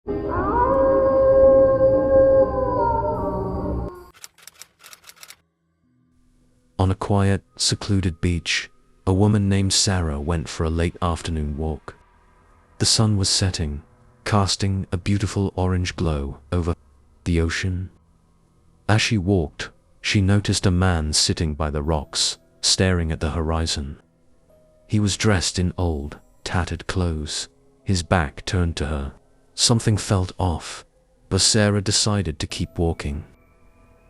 On a quiet, secluded beach, a woman named Sarah went for a late afternoon walk. The sun was setting, casting a beautiful orange glow over the ocean. As she walked, she noticed a man sitting by the rocks, staring at the horizon. He was dressed in old, tattered clothes, his back turned to her. Something felt off, but Sarah decided to keep walking.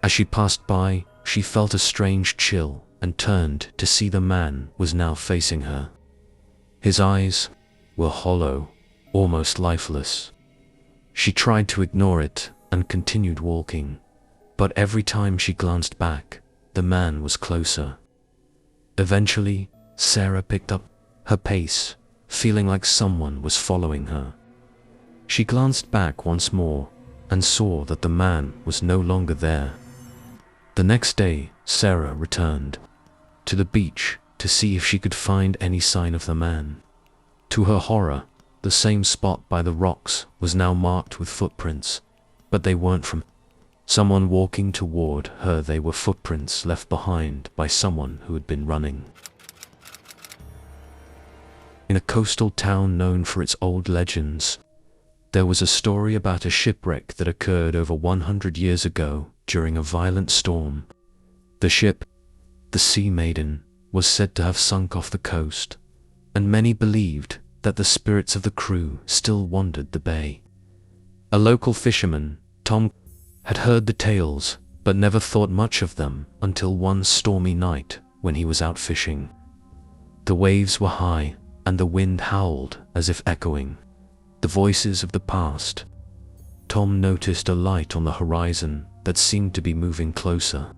As she passed by, she felt a strange chill and turned to see the man was now facing her. His eyes were hollow, almost lifeless. She tried to ignore it and continued walking, but every time she glanced back, the man was closer. Eventually, Sarah picked up her pace, feeling like someone was following her. She glanced back once more and saw that the man was no longer there. The next day, Sarah returned to the beach to see if she could find any sign of the man. To her horror, the same spot by the rocks was now marked with footprints, but they weren't from someone walking toward her. They were footprints left behind by someone who had been running. In a coastal town known for its old legends, there was a story about a shipwreck that occurred over 100 years ago during a violent storm. The ship, the Sea Maiden, was said to have sunk off the coast, and many believed that the spirits of the crew still wandered the bay. A local fisherman, Tom, had heard the tales but never thought much of them until one stormy night when he was out fishing. The waves were high and the wind howled as if echoing the voices of the past. Tom noticed a light on the horizon that seemed to be moving closer.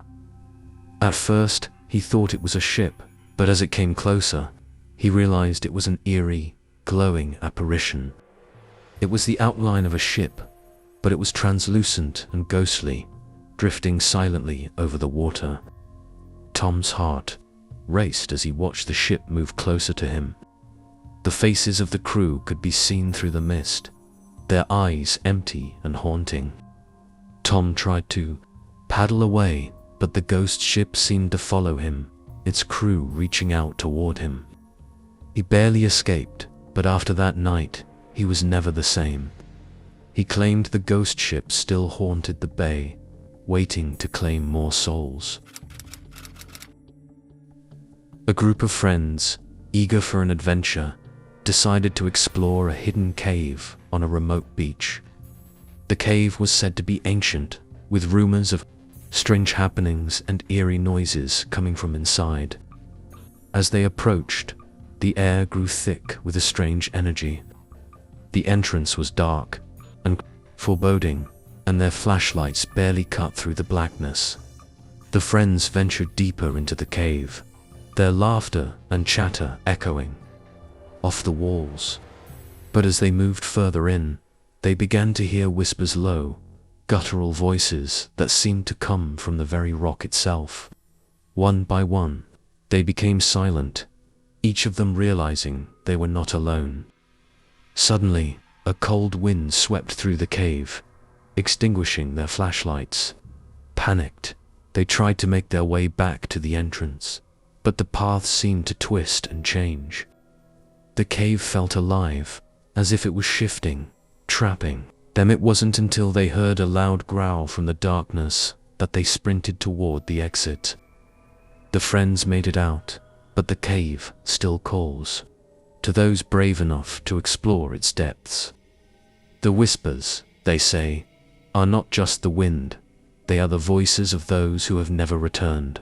At first, he thought it was a ship, but as it came closer, he realized it was an eerie, glowing apparition. It was the outline of a ship, but it was translucent and ghostly, drifting silently over the water. Tom's heart raced as he watched the ship move closer to him. The faces of the crew could be seen through the mist, their eyes empty and haunting. Tom tried to paddle away, but the ghost ship seemed to follow him, its crew reaching out toward him. He barely escaped, but after that night, he was never the same. He claimed the ghost ship still haunted the bay, waiting to claim more souls. A group of friends, eager for an adventure, decided to explore a hidden cave on a remote beach. The cave was said to be ancient, with rumors of strange happenings and eerie noises coming from inside. As they approached, the air grew thick with a strange energy. The entrance was dark and foreboding, and their flashlights barely cut through the blackness. The friends ventured deeper into the cave, their laughter and chatter echoing off the walls. But as they moved further in, they began to hear whispers, low, guttural voices that seemed to come from the very rock itself. One by one, they became silent, each of them realizing they were not alone. Suddenly, a cold wind swept through the cave, extinguishing their flashlights. Panicked, they tried to make their way back to the entrance, but the path seemed to twist and change. The cave felt alive, as if it was shifting, trapping them. It wasn't until they heard a loud growl from the darkness that they sprinted toward the exit. The friends made it out, but the cave still calls to those brave enough to explore its depths. The whispers, they say, are not just the wind, they are the voices of those who have never returned.